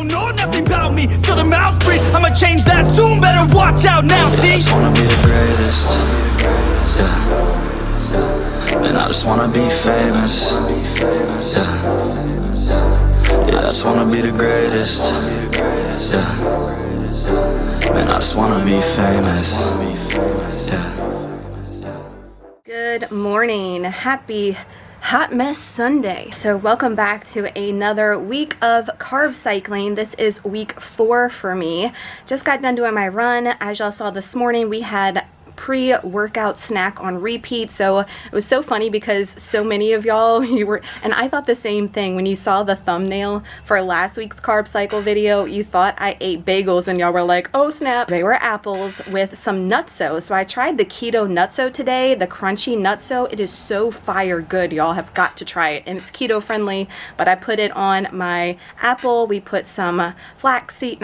don't know nothing about me. Still the mouth breathe, I'ma change that soon. Better watch out now, see? I just wanna be the greatest. Yeah. And I just wanna be famous. Yeah, I just wanna be the greatest. Yeah. And I just wanna be famous. Yeah. Good morning. Happy Hot Mess Sunday. So welcome back to another week of carb cycling. This is week 4 for me. Just got done doing my run. As y'all saw this morning, we had pre-workout snack on repeat. So it was so funny because so many of y'all, and I thought the same thing when you saw the thumbnail for last week's carb cycle video. You thought I ate bagels and y'all were like, oh snap. They were apples with some Nutzo. So I tried the Keto Nutzo today, the crunchy Nutzo. It is so fire good. Y'all have got to try it. And it's keto friendly, but I put it on my apple. We put some not flaxseed.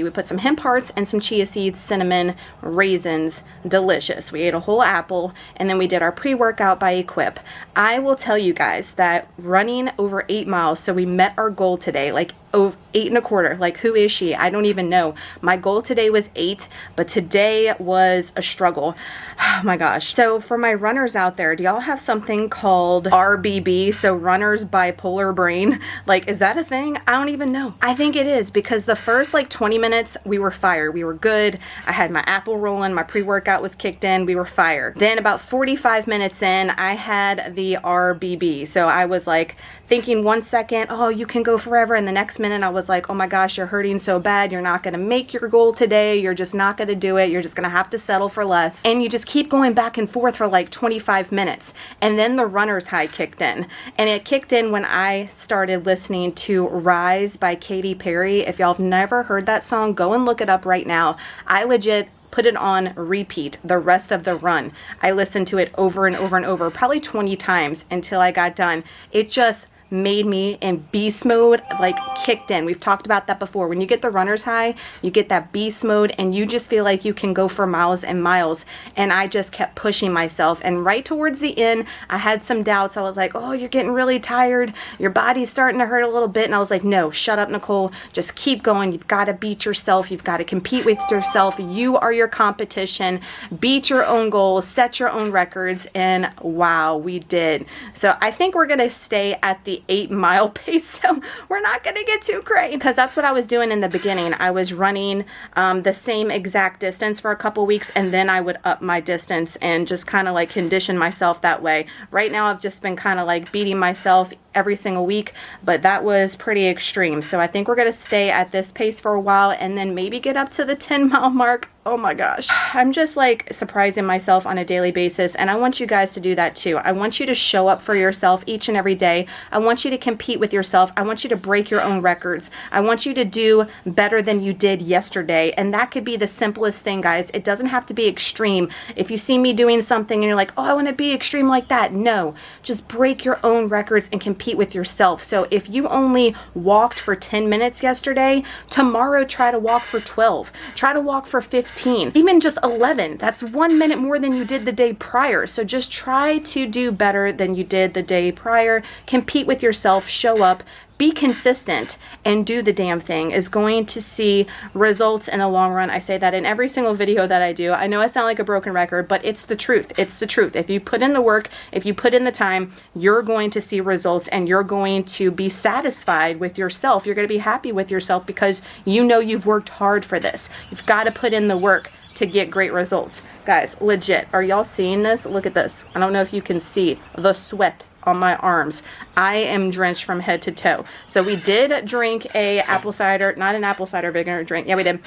We put some hemp hearts and some chia seeds, cinnamon, raisins. Delicious. We ate a whole apple, and then we did our pre-workout by Equip. I will tell you guys that running over 8 miles, so we met our goal today, like 8.25. Like, who is she? I don't even know. My goal today was 8, but today was a struggle. Oh my gosh. So for my runners out there, do y'all have something called RBB? So runner's bipolar brain. Like, is that a thing? I don't even know. I think it is, because the first like 20 minutes we were fire. We were good. I had my apple rolling. My pre-workout was kicked in. We were fire. Then about 45 minutes in, I had the RBB. So I was like thinking 1 second, oh, you can go forever. And the next minute I was like, oh my gosh, you're hurting so bad. You're not going to make your goal today. You're just not going to do it. You're just going to have to settle for less. And you just keep going back and forth for like 25 minutes. And then the runner's high kicked in. And it kicked in when I started listening to Rise by Katy Perry. If y'all have never heard that song, go and look it up right now. I legit put it on repeat the rest of the run. I listened to it over and over and over, probably 20 times until I got done. It just made me in beast mode, like kicked in. We've talked about that before. When you get the runner's high, you get that beast mode and you just feel like you can go for miles and miles. And I just kept pushing myself. And right towards the end, I had some doubts. I was like, oh, you're getting really tired. Your body's starting to hurt a little bit. And I was like, no, shut up, Nicole. Just keep going. You've got to beat yourself. You've got to compete with yourself. You are your competition. Beat your own goals. Set your own records. And wow, we did. So I think we're going to stay at the 8-mile pace, so we're not going to get too crazy, because that's what I was doing in the beginning. I was running the same exact distance for a couple weeks, and then I would up my distance and just kind of like condition myself that way. Right now I've just been kind of like beating myself every single week, but that was pretty extreme. So I think we're going to stay at this pace for a while and then maybe get up to the 10-mile mark. Oh my gosh. I'm just like surprising myself on a daily basis, and I want you guys to do that too. I want you to show up for yourself each and every day. I want you to compete with yourself. I want you to break your own records. I want you to do better than you did yesterday, and that could be the simplest thing, guys. It doesn't have to be extreme. If you see me doing something and you're like, oh, I want to be extreme like that. No, just break your own records and compete with yourself. So if you only walked for 10 minutes yesterday, tomorrow try to walk for 12. Try to walk for 15, even just 11. That's 1 minute more than you did the day prior. So just try to do better than you did the day prior. Compete with yourself, show up, be consistent, and do the damn thing. Is going to see results in the long run. I say that in every single video that I do. I know I sound like a broken record, but it's the truth. It's the truth. If you put in the work, if you put in the time, you're going to see results, and you're going to be satisfied with yourself. You're going to be happy with yourself because you know you've worked hard for this. You've got to put in the work to get great results. Guys, legit, are y'all seeing this? Look at this. I don't know if you can see the sweat on my arms. I am drenched from head to toe. So we did drink a apple cider, not an apple cider vinegar drink. Yeah, we did.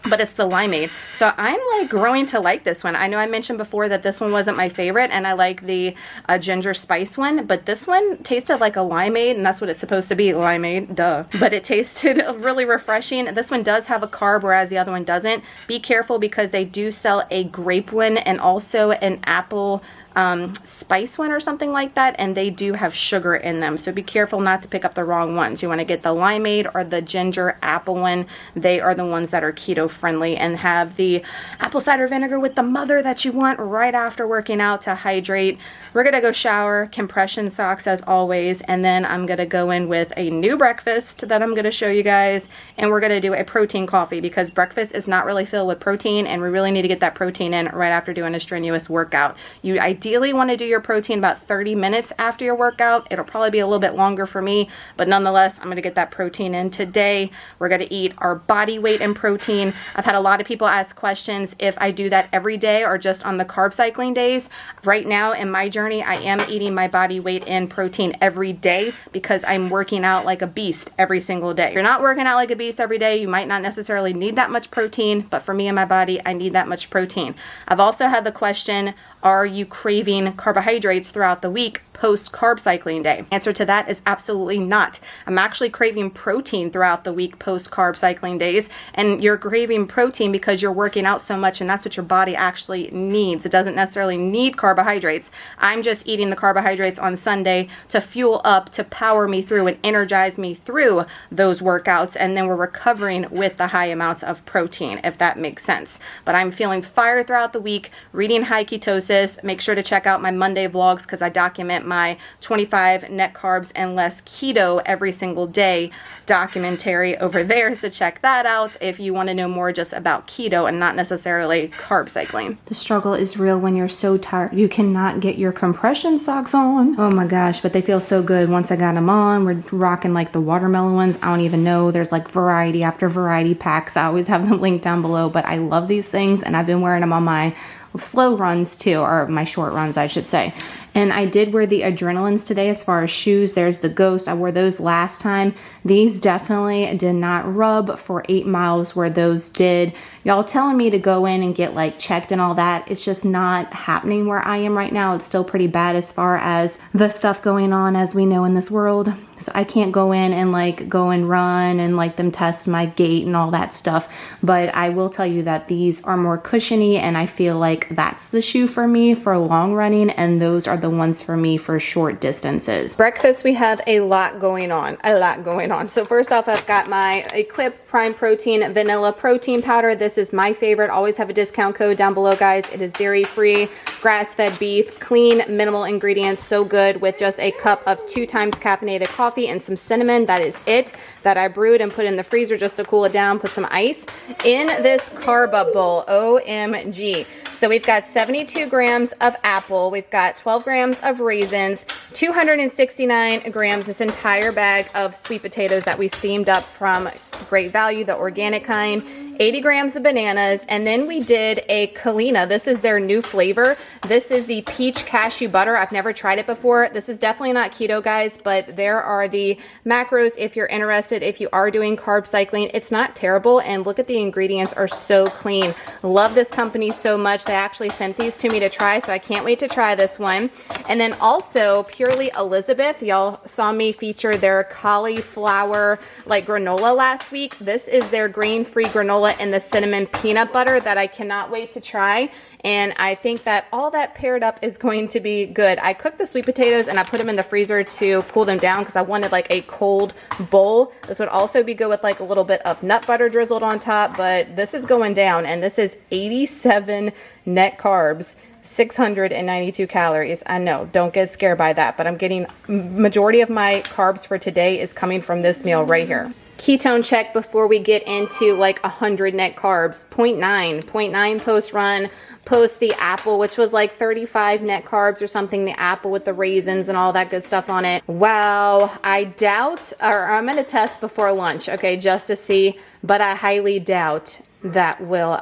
But it's the limeade. So I'm like growing to like this one. I know I mentioned before that this one wasn't my favorite, and I like the ginger spice one, but this one tasted like a limeade, and that's what it's supposed to be, limeade, duh. But it tasted really refreshing. This one does have a carb, whereas the other one doesn't. Be careful because they do sell a grape one and also an apple spice one or something like that, and they do have sugar in them, so be careful not to pick up the wrong ones. You want to get the limeade or the ginger apple one. They are the ones that are keto friendly and have the apple cider vinegar with the mother that you want right after working out to hydrate. We're gonna go shower, compression socks as always, and then I'm gonna go in with a new breakfast that I'm gonna show you guys, and we're gonna do a protein coffee because breakfast is not really filled with protein, and we really need to get that protein in right after doing a strenuous workout. You ideally want to do your protein about 30 minutes after your workout. It'll probably be a little bit longer for me, but nonetheless, I'm gonna get that protein in today. We're gonna eat our body weight in protein. I've had a lot of people ask questions if I do that every day or just on the carb cycling days. Right now in my journey, I am eating my body weight in protein every day because I'm working out like a beast every single day. If you're not working out like a beast every day, you might not necessarily need that much protein, but for me and my body, I need that much protein. I've also had the question, are you craving carbohydrates throughout the week post carb cycling day? Answer to that is absolutely not. I'm actually craving protein throughout the week post carb cycling days, and you're craving protein because you're working out so much, and that's what your body actually needs. It doesn't necessarily need carbohydrates. I'm just eating the carbohydrates on Sunday to fuel up, to power me through and energize me through those workouts, and then we're recovering with the high amounts of protein, if that makes sense. But I'm feeling fire throughout the week, reading high ketosis. Make sure to check out my Monday vlogs because I document my 25 net carbs and less keto every single day documentary over there, so check that out if you want to know more just about keto and not necessarily carb cycling. The struggle is real when you're so tired you cannot get your compression socks on. Oh my gosh, but they feel so good once I got them on. We're rocking like the watermelon ones. I don't even know, there's like variety after variety packs. I always have them linked down below, but I love these things and I've been wearing them on my slow runs too, or my short runs I should say. And I did wear the Adrenalines today as far as shoes. There's the Ghost. I wore those last time. These definitely did not rub for 8 miles where those did. Y'all telling me to go in and get like checked and all that. It's just not happening where I am right now. It's still pretty bad as far as the stuff going on as we know in this world. So I can't go in and like go and run and like them test my gait and all that stuff. But I will tell you that these are more cushiony and I feel like that's the shoe for me for long running, and those are the ones for me for short distances. Breakfast, we have a lot going on. So first off, I've got my Equip Prime Protein Vanilla Protein Powder. This is my favorite. Always have a discount code down below, guys. It is dairy-free, grass-fed beef, clean, minimal ingredients, so good, with just a cup of 2 times caffeinated coffee and some cinnamon. That is it, that I brewed and put in the freezer just to cool it down, put some ice in this carb up bowl. OMG. So we've got 72 grams of apple, we've got 12 grams of raisins, 269 grams, this entire bag of sweet potatoes that we steamed up from Great Value, the organic kind, 80 grams of bananas, and then we did a Kalina. This is their new flavor. This is the peach cashew butter. I've never tried it before. This is definitely not keto, guys, but there are the macros if you're interested, if you are doing carb cycling. It's not terrible, and look at the ingredients are so clean. Love this company so much. They actually sent these to me to try, so I can't wait to try this one. And then also Purely Elizabeth. Y'all saw me feature their cauliflower like granola last week. This is their grain-free granola and the cinnamon peanut butter that I cannot wait to try. And I think that all that paired up is going to be good. I cooked the sweet potatoes and I put them in the freezer to cool them down because I wanted like a cold bowl. This would also be good with like a little bit of nut butter drizzled on top, but this is going down, and this is 87 net carbs, 692 calories. I know, don't get scared by that, but I'm getting majority of my carbs for today is coming from this meal right here. Ketone check before we get into like 100 net carbs. 0.9 post run, post the apple, which was like 35 net carbs or something, the apple with the raisins and all that good stuff on it. Wow, I doubt, or I'm gonna test before lunch, okay, just to see, but I highly doubt that will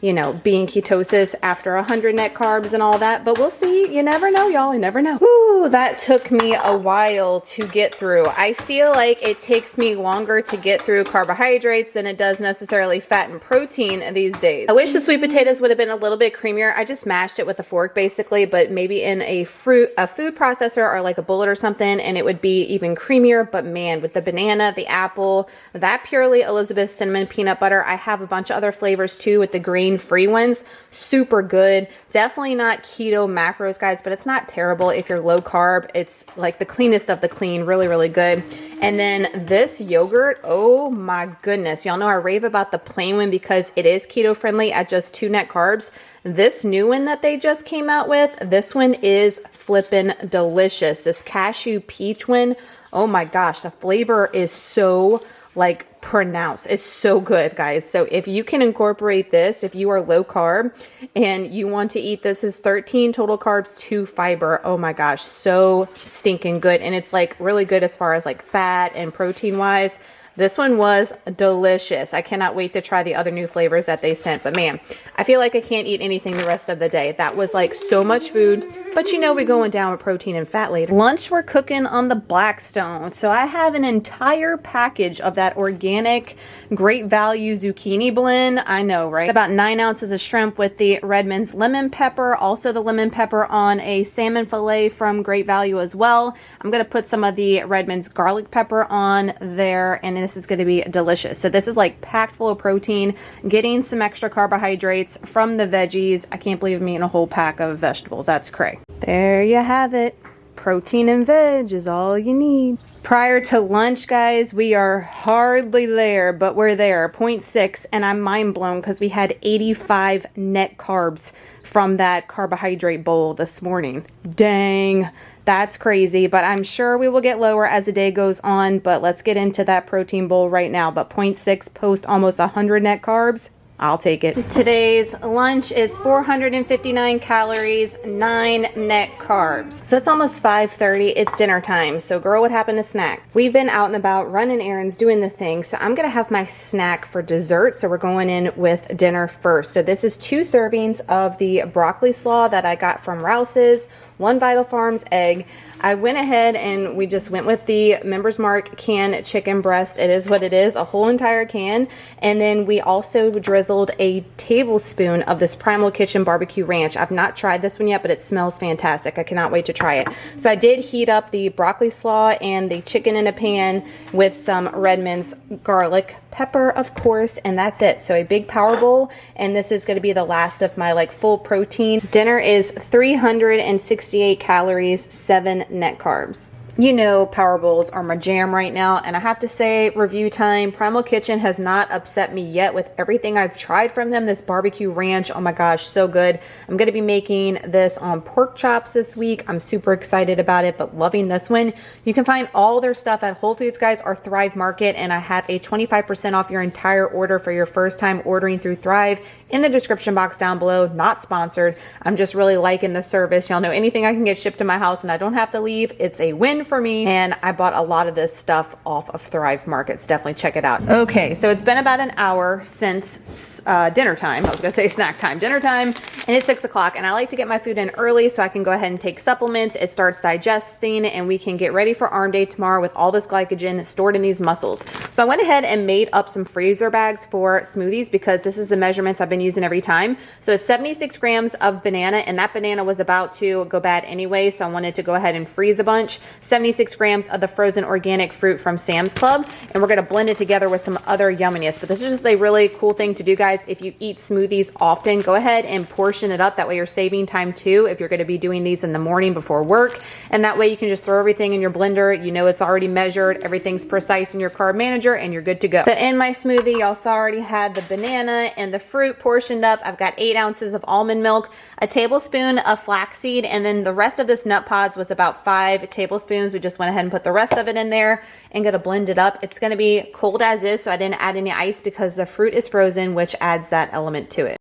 you know, being ketosis after 100 net carbs and all that, but we'll see. You never know, y'all. You never know. Woo, that took me a while to get through. I feel like it takes me longer to get through carbohydrates than it does necessarily fat and protein these days. I wish the sweet potatoes would have been a little bit creamier. I just mashed it with a fork basically, but maybe in a food processor or like a bullet or something, and it would be even creamier. But man, with the banana, the apple, that Purely Elizabeth cinnamon peanut butter, I have a bunch of other flavors too with the green grain-free ones. Super good. Definitely not keto macros, guys, but it's not terrible if you're low carb. It's like the cleanest of the clean. Really, really good. And then this yogurt, oh my goodness. Y'all know I rave about the plain one because it is keto friendly at just 2 net carbs. This new one that they just came out with, this one is flippin' delicious. This cashew peach one, oh my gosh, the flavor is so like pronounced. It's so good, guys. So if you can incorporate this, if you are low carb and you want to eat this, is 13 total carbs, 2 fiber. Oh my gosh, so stinking good. And it's like really good as far as like fat and protein wise. This one was delicious. I cannot wait to try the other new flavors that they sent. But man, I feel like I can't eat anything the rest of the day. That was like so much food. But you know we're going down with protein and fat later. Lunch, we're cooking on the Blackstone. So I have an entire package of that organic Great Value zucchini blend. I know, right? About 9 ounces of shrimp with the Redmonds lemon pepper. Also the lemon pepper on a salmon fillet from Great Value as well. I'm going to put some of the Redmonds garlic pepper on there, and this is going to be delicious. So this is like packed full of protein, getting some extra carbohydrates from the veggies. I can't believe I'm eating a whole pack of vegetables. That's cray. There you have it. Protein and veg is all you need. Prior to lunch, guys, we are hardly there, but we're there, 0.6, and I'm mind blown because we had 85 net carbs from that carbohydrate bowl this morning. Dang, that's crazy, but I'm sure we will get lower as the day goes on, but let's get into that protein bowl right now. But 0.6 post almost 100 net carbs. I'll take it. Today's lunch is 459 calories, 9 net carbs. So it's almost 5:30. It's dinner time. So girl, what happened to snack? We've been out and about running errands, doing the thing. So I'm gonna have my snack for dessert. So we're going in with dinner first. So this is 2 servings of the broccoli slaw that I got from Rouse's, 1 Vital Farms egg. I went ahead and we just went with the Members Mark canned chicken breast. It is what it is, a whole entire can. And then we also drizzled a tablespoon of this Primal Kitchen barbecue ranch. I've not tried this one yet, but it smells fantastic. I cannot wait to try it. So I did heat up the broccoli slaw and the chicken in a pan with some Redmond's garlic pepper, of course, and that's it. So a big power bowl, and this is going to be the last of my like full protein. Dinner is 368 calories, 7 net carbs. You know, power bowls are my jam right now, and I have to say, review time, Primal Kitchen has not upset me yet with everything I've tried from them. This barbecue ranch, oh my gosh, so good. I'm going to be making this on pork chops this week. I'm super excited about it, but loving this one. You can find all their stuff at Whole Foods, guys, or Thrive Market, and I have a 25% off your entire order for your first time ordering through Thrive in the description box down below. Not sponsored. I'm just really liking the service. Y'all know anything I can get shipped to my house and I don't have to leave, it's a win for me. And I bought a lot of this stuff off of Thrive Markets. Definitely check it out. Okay, so it's been about an hour since dinner time. I was gonna say snack time, dinner time, and it's 6 o'clock. And I like to get my food in early so I can go ahead and take supplements. It starts digesting and we can get ready for arm day tomorrow with all this glycogen stored in these muscles. So I went ahead and made up some freezer bags for smoothies because this is the measurements I've been using every time. So it's 76 grams of banana, and that banana was about to go bad anyway, so I wanted to go ahead and freeze a bunch. 76 grams of the frozen organic fruit from Sam's Club, and we're going to blend it together with some other yumminess. But this is just a really cool thing to do, guys. If you eat smoothies often, go ahead and portion it up. That way you're saving time too if you're going to be doing these in the morning before work, and that way you can just throw everything in your blender. You know it's already measured, everything's precise in your carb manager, and you're good to go. So in my smoothie, y'all saw I already had the banana and the fruit portioned up. I've got 8 ounces of almond milk, a tablespoon of flaxseed, and then the rest of this nut pods was about 5 tablespoons. We just went ahead and put the rest of it in there and gonna blend it up. It's gonna be cold as is, so I didn't add any ice because the fruit is frozen, which adds that element to it.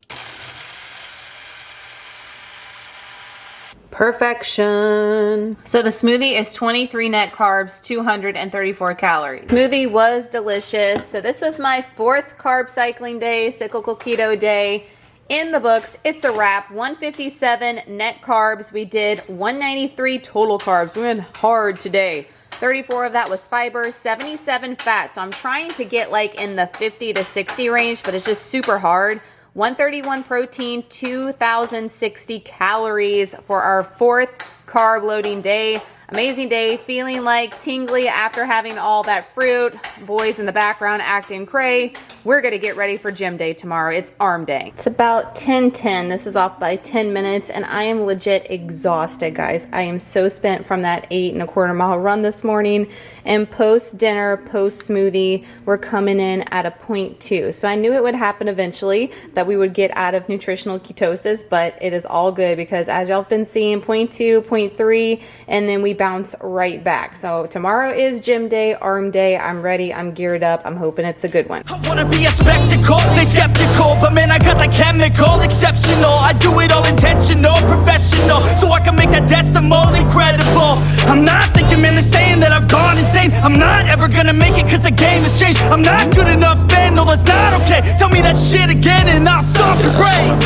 Perfection. So the smoothie is 23 net carbs, 234 calories. Smoothie was delicious. So this was my 4th carb cycling day, cyclical keto day. In the books, it's a wrap. 157 net carbs. We did 193 total carbs. We went hard today. 34 of that was fiber, 77 fat. So I'm trying to get like in the 50 to 60 range, but it's just super hard. 131 protein, 2,060 calories for our 4th carb loading day. Amazing day, feeling like tingly after having all that fruit. Boys in the background acting cray. We're gonna get ready for gym day tomorrow. It's arm day. It's about 10:10. This is off by 10 minutes and I am legit exhausted, guys. I am so spent from that 8.25 mile run this morning. And post dinner, post smoothie, we're coming in at a 0.2. So I knew it would happen eventually, that we would get out of nutritional ketosis, but it is all good because as y'all have been seeing, 0.2, 0.3, and then we bounce right back. So tomorrow is gym day, arm day. I'm ready, I'm geared up. I'm hoping it's a good one. I wanna be a spectacle, they skeptical, but man, I got that chemical, exceptional. I do it all intentional, professional, so I can make that decimal incredible. I'm not thinking, man, they're saying that I've gone insane. I'm not ever gonna make it cause the game has changed. I'm not good enough, man, no, that's not okay. Tell me that shit again and I'll stop your brain.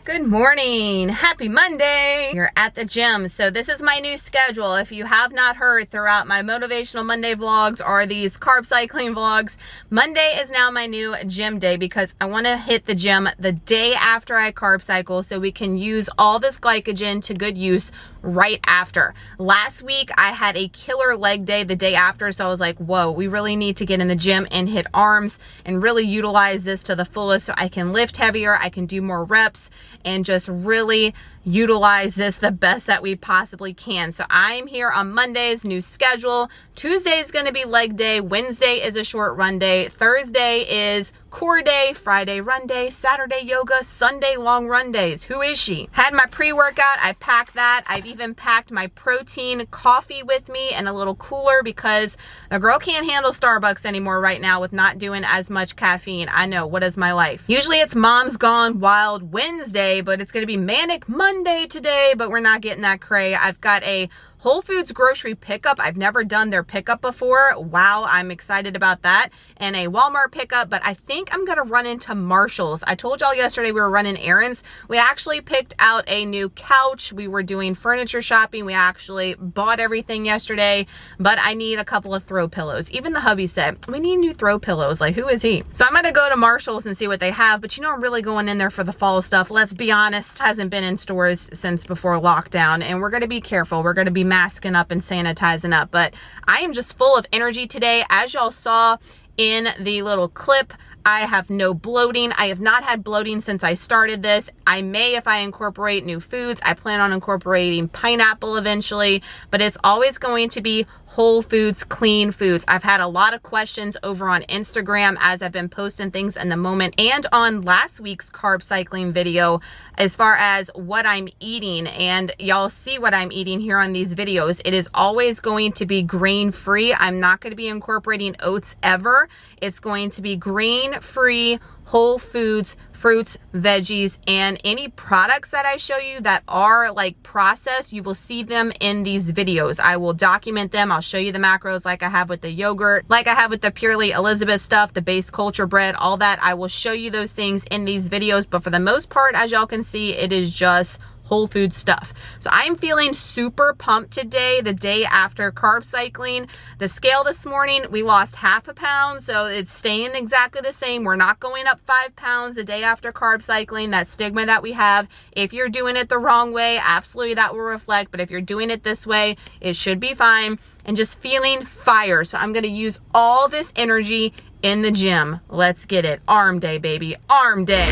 Good morning. Happy Monday. You're at the gym. So this is my new schedule. If you have not heard throughout my motivational Monday vlogs or these carb cycling vlogs, Monday is now my new gym day because I want to hit the gym the day after I carb cycle so we can use all this glycogen to good use right after. Last week I had a killer leg day the day after, so I was like, whoa, we really need to get in the gym and hit arms and really utilize this to the fullest so I can lift heavier, I can do more reps, and just really utilize this the best that we possibly can. So I'm here on Mondays, new schedule. Tuesday is going to be leg day. Wednesday is a short run day. Thursday is core day. Friday run day. Saturday yoga. Sunday long run days. Who is she? Had my pre-workout. I packed that. I've even packed my protein coffee with me and a little cooler because the girl can't handle Starbucks anymore right now with not doing as much caffeine. I know. What is my life? Usually it's Mom's Gone Wild Wednesday, but it's going to be Manic Monday today, but we're not getting that cray. I've got a Whole Foods grocery pickup. I've never done their pickup before. Wow, I'm excited about that. And a Walmart pickup, but I think I'm gonna run into Marshall's. I told y'all yesterday we were running errands. We actually picked out a new couch. We were doing furniture shopping. We actually bought everything yesterday, but I need a couple of throw pillows. Even the hubby said, we need new throw pillows. Like, who is he? So I'm gonna go to Marshall's and see what they have, but you know, I'm really going in there for the fall stuff. Let's be honest, hasn't been in stores since before lockdown, and we're gonna be careful. We're gonna be masking up and sanitizing up, but I am just full of energy today. As y'all saw in the little clip, I have no bloating. I have not had bloating since I started this. I may if I incorporate new foods. I plan on incorporating pineapple eventually, but it's always going to be whole foods, clean foods. I've had a lot of questions over on Instagram as I've been posting things in the moment and on last week's carb cycling video as far as what I'm eating, and y'all see what I'm eating here on these videos. It is always going to be grain free. I'm not going to be incorporating oats ever. It's going to be grain free, whole foods, fruits, veggies, and any products that I show you that are like processed, you will see them in these videos. I will document them. I'll show you the macros like I have with the yogurt, like I have with the Purely Elizabeth stuff, the base culture bread, all that. I will show you those things in these videos, but for the most part, as y'all can see, it is just whole food stuff. So I'm feeling super pumped today, the day after carb cycling. The scale this morning, we lost 0.5 pound, so it's staying exactly the same. We're not going up 5 pounds the day after carb cycling, that stigma that we have. If you're doing it the wrong way, absolutely that will reflect, but if you're doing it this way, it should be fine. And just feeling fire. So I'm gonna use all this energy in the gym. Let's get it. Arm day, baby. Arm day.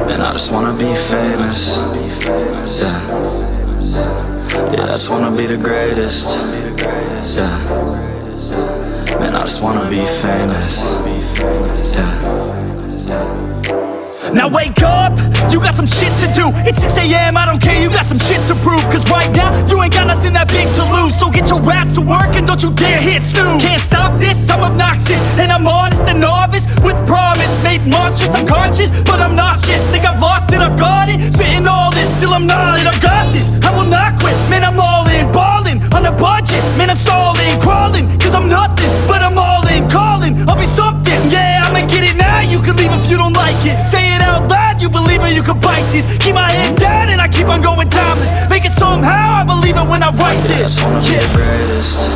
Man, I just wanna be famous. Yeah, I just wanna be the greatest. Yeah, man, I just wanna be famous. Yeah. Now wake up, you got some shit to do. It's 6 a.m., I don't care, you got some shit to prove. Cause right now, you ain't got nothing that big to lose. So get your ass to work and don't you dare hit snooze. Can't stop this, I'm obnoxious, and I'm honest and novice. With promise, made monstrous, I'm conscious, but I'm nauseous. Think I've lost it, I've got it. Spitting all this, still I'm not it. I've got this, I will not quit. Man, I'm all in, ballin', on a budget. Man, I'm stalling, crawling, cause I'm nothing, but I'm all in, calling. I'll be something, yeah, I'ma get it now. You can leave if you don't like it. Say it out loud, you believe it, you can bite this. Keep my head down and I keep on going timeless. Make it somehow, I believe it when I write this. I just wanna be the greatest.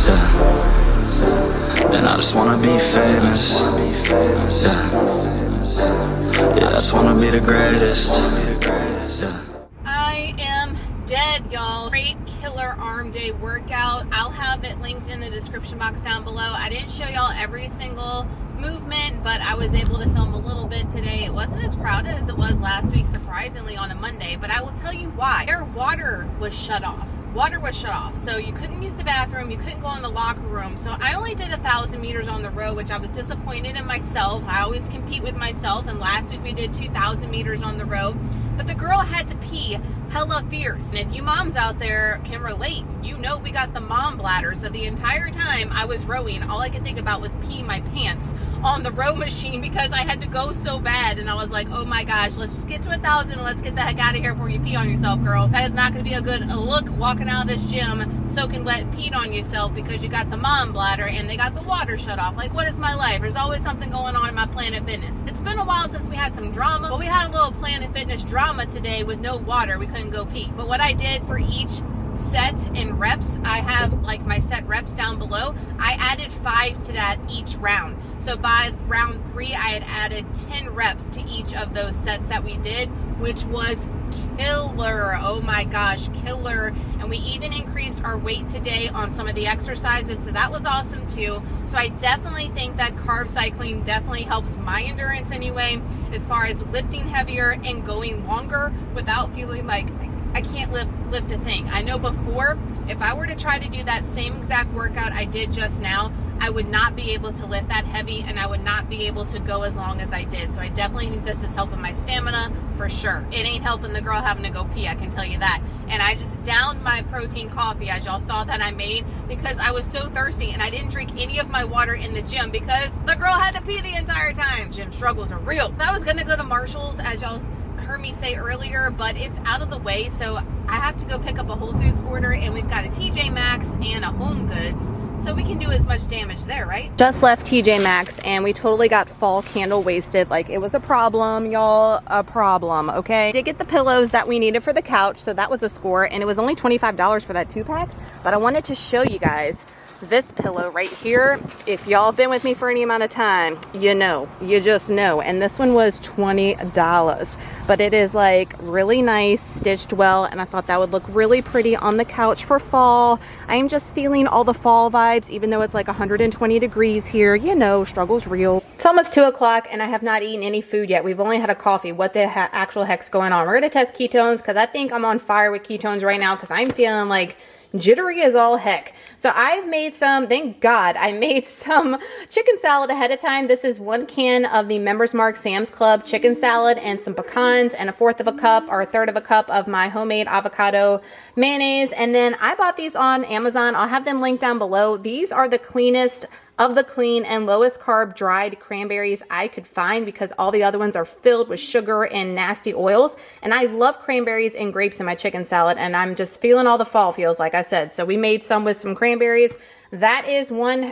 Yeah. Man, I just wanna be famous. Yeah, I just wanna be the greatest. Yeah. bed, y'all. Great killer arm day workout. I'll have it linked in the description box down below. I didn't show y'all every single movement, but I was able to film a little bit today. It wasn't as crowded as it was last week, surprisingly, on a Monday, but I will tell you why. Their water was shut off. So you couldn't use the bathroom, you couldn't go in the locker room. So I only did 1,000 meters on the road, which I was disappointed in myself. I always compete with myself, and last week we did 2,000 meters on the road. But the girl had to pee hella fierce. And if you moms out there can relate, you know we got the mom bladder. So the entire time I was rowing, all I could think about was peeing my pants on the row machine because I had to go so bad. And I was like, oh my gosh, let's just get to 1,000 and let's get the heck out of here before you pee on yourself, girl. That is not going to be a good look walking out of this gym soaking wet, peed on yourself because you got the mom bladder and they got the water shut off. Like, what is my life? There's always something going on in my Planet Fitness. It's been a while since we had some drama, but we had a little Planet Fitness drama today with no water. We couldn't go pee. But what I did for each set and reps, I have like my set reps down below. I added 5 to that each round. So by round 3, I had added 10 reps to each of those sets that we did, which was killer. Oh my gosh, killer. And we even increased our weight today on some of the exercises, so that was awesome too. So I definitely think that carb cycling definitely helps my endurance anyway, as far as lifting heavier and going longer without feeling like I can't lift a thing. I know before, if I were to try to do that same exact workout I did just now, I would not be able to lift that heavy and I would not be able to go as long as I did. So I definitely think this is helping my stamina for sure. It ain't helping the girl having to go pee, I can tell you that. And I just downed my protein coffee, as y'all saw that I made, because I was so thirsty and I didn't drink any of my water in the gym because the girl had to pee the entire time. Gym struggles are real. I was gonna go to Marshall's, as y'all heard me say earlier, but it's out of the way, so I have to go pick up a Whole Foods order, and we've got a TJ Maxx and a Home Goods, so we can do as much damage there, right? Just left TJ Maxx and we totally got fall candle wasted. Like, it was a problem, y'all, a problem, okay? Did get the pillows that we needed for the couch, so that was a score, and it was only $25 for that 2-pack, but I wanted to show you guys this pillow right here. If y'all have been with me for any amount of time, you know, you just know. And this one was $20, but it is like really nice, stitched well, and I thought that would look really pretty on the couch for fall. I'm just feeling all the fall vibes, even though it's like 120 degrees here. You know, struggle's real. It's almost 2 o'clock and I have not eaten any food yet. We've only had a coffee. What the actual heck's going on? We're gonna test ketones because I think I'm on fire with ketones right now because I'm feeling like jittery as all heck. So I've made some, thank God, I made some chicken salad ahead of time. This is 1 can of the Members Mark Sam's Club chicken salad and some pecans and 1/4 of a cup or 1/3 of a cup of my homemade avocado mayonnaise. And then I bought these on Amazon. I'll have them linked down below. These are the cleanest of the clean and lowest carb dried cranberries I could find because all the other ones are filled with sugar and nasty oils. And I love cranberries and grapes in my chicken salad, and I'm just feeling all the fall feels, like I said. So we made some with some cranberries. That is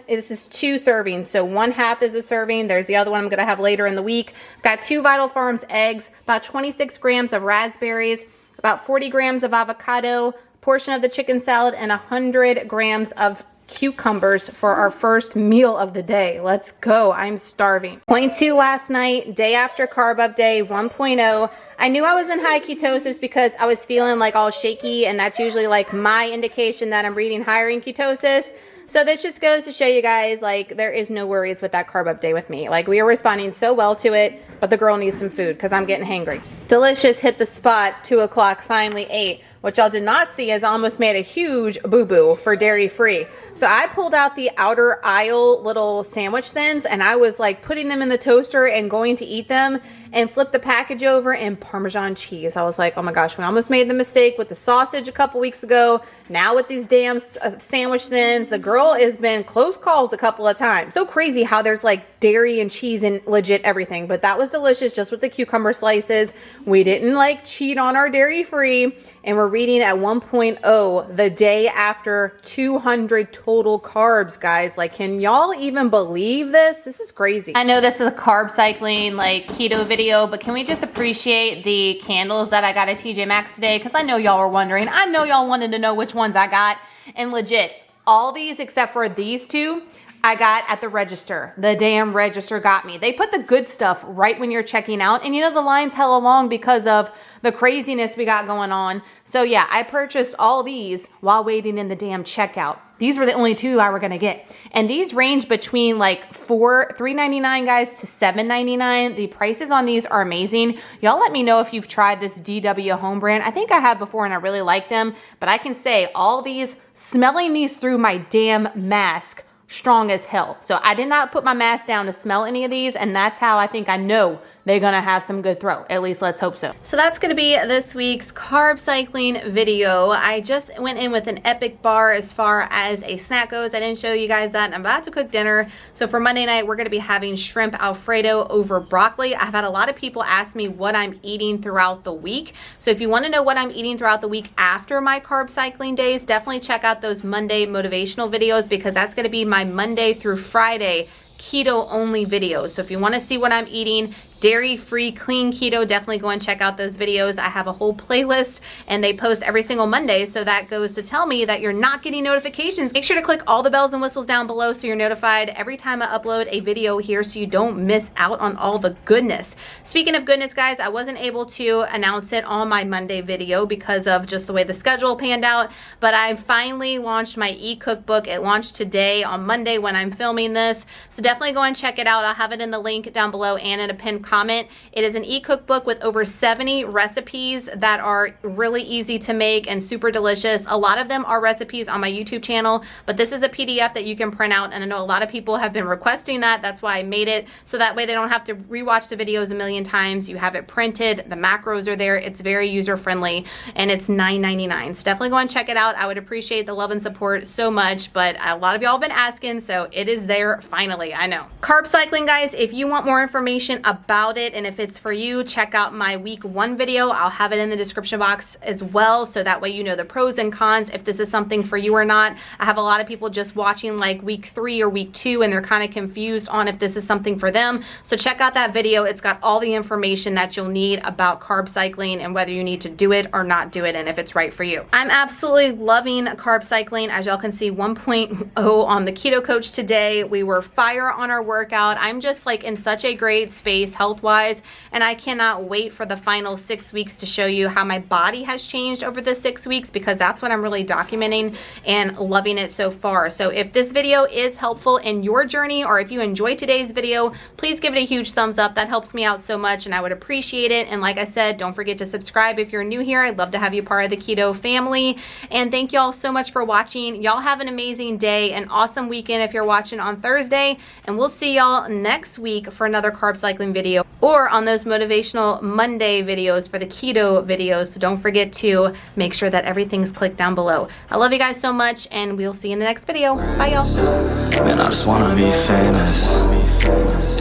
this is 2 servings. So 1/2 is a serving. There's the other one I'm gonna have later in the week. Got 2 Vital Farms eggs, about 26 grams of raspberries, about 40 grams of avocado, portion of the chicken salad, and 100 grams of cucumbers for our first meal of the day. Let's go. I'm starving. 0.2 last night, day after carb up day, 1.0. I knew I was in high ketosis because I was feeling like all shaky, and that's usually like my indication that I'm reading higher in ketosis. So this just goes to show you guys, like, there is no worries with that carb up day with me. Like, we are responding so well to it, but the girl needs some food because I'm getting hangry. Delicious hit the spot, 2 o'clock, finally ate. What y'all did not see is I almost made a huge boo-boo for dairy-free. So I pulled out the outer aisle little sandwich thins, and I was like putting them in the toaster and going to eat them, and flipped the package over and Parmesan cheese. I was like, oh my gosh, we almost made the mistake with the sausage a couple weeks ago. Now with these damn sandwich thins, the girl has been close calls a couple of times. So crazy how there's like dairy and cheese and legit everything, but that was delicious just with the cucumber slices. We didn't like cheat on our dairy-free. And we're reading at 1.0 the day after 200 total carbs, guys. Like, can y'all even believe this? This is crazy. I know this is a carb cycling, like, keto video, but can we just appreciate the candles that I got at TJ Maxx today? Because I know y'all were wondering. I know y'all wanted to know which ones I got. And legit, all these except for these 2 I got at the register. The damn register got me. They put the good stuff right when you're checking out. And you know, the line's hella long because of the craziness we got going on. So yeah, I purchased all these while waiting in the damn checkout. These were the only two I were gonna get. And these range between like $3.99 guys to $7.99. The prices on these are amazing. Y'all let me know if you've tried this DW home brand. I think I have before and I really like them, but I can say all these, smelling these through my damn mask, strong as hell. So I did not put my mask down to smell any of these, and that's how I think I know they're gonna have some good throw. At least let's hope so. So that's gonna be this week's carb cycling video. I just went in with an epic bar as far as a snack goes. I didn't show you guys that. I'm about to cook dinner. So for Monday night, we're gonna be having shrimp Alfredo over broccoli. I've had a lot of people ask me what I'm eating throughout the week. So if you wanna know what I'm eating throughout the week after my carb cycling days, definitely check out those Monday motivational videos, because that's gonna be my Monday through Friday keto only videos. So if you want to see what I'm eating, dairy-free, clean keto, definitely go and check out those videos. I have a whole playlist and they post every single Monday, so that goes to tell me that you're not getting notifications. Make sure to click all the bells and whistles down below so you're notified every time I upload a video here, so you don't miss out on all the goodness. Speaking of goodness, guys, I wasn't able to announce it on my Monday video because of just the way the schedule panned out, but I finally launched my e-cookbook. It launched today on Monday when I'm filming this, so definitely go and check it out. I'll have it in the link down below and in a pinned comment. It is an e-cookbook with over 70 recipes that are really easy to make and super delicious. A lot of them are recipes on my YouTube channel, but this is a PDF that you can print out, and I know a lot of people have been requesting that. That's why I made it, so that way they don't have to rewatch the videos a million times. You have it printed, the macros are there, it's very user friendly, and it's $9.99. So definitely go and check it out. I would appreciate the love and support so much, but a lot of y'all have been asking, so it is there finally. I know. Carb cycling, guys, if you want more information about it, and if it's for you, check out my week 1 video. I'll have it in the description box as well, so that way you know the pros and cons, if this is something for you or not. I have a lot of people just watching like week 3 or week 2, and they're kind of confused on if this is something for them. So check out that video. It's got all the information that you'll need about carb cycling and whether you need to do it or not do it, and if it's right for you. I'm absolutely loving carb cycling. As y'all can see, 1.0 on the Keto Coach today. We were fire on our workout. I'm just like in such a great space health-wise, and I cannot wait for the final 6 weeks to show you how my body has changed over the 6 weeks, because that's what I'm really documenting and loving it so far. So if this video is helpful in your journey, or if you enjoyed today's video, please give it a huge thumbs up. That helps me out so much, and I would appreciate it. And like I said, don't forget to subscribe if you're new here. I'd love to have you part of the keto family. And thank y'all so much for watching. Y'all have an amazing day, an awesome weekend if you're watching on Thursday, and we'll see y'all next week for another carb cycling video, or on those motivational Monday videos for the keto videos. So don't forget to make sure that everything's clicked down below. I love you guys so much, and we'll see you in the next video. Bye, y'all. Man, I just wanna be famous.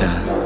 Yeah.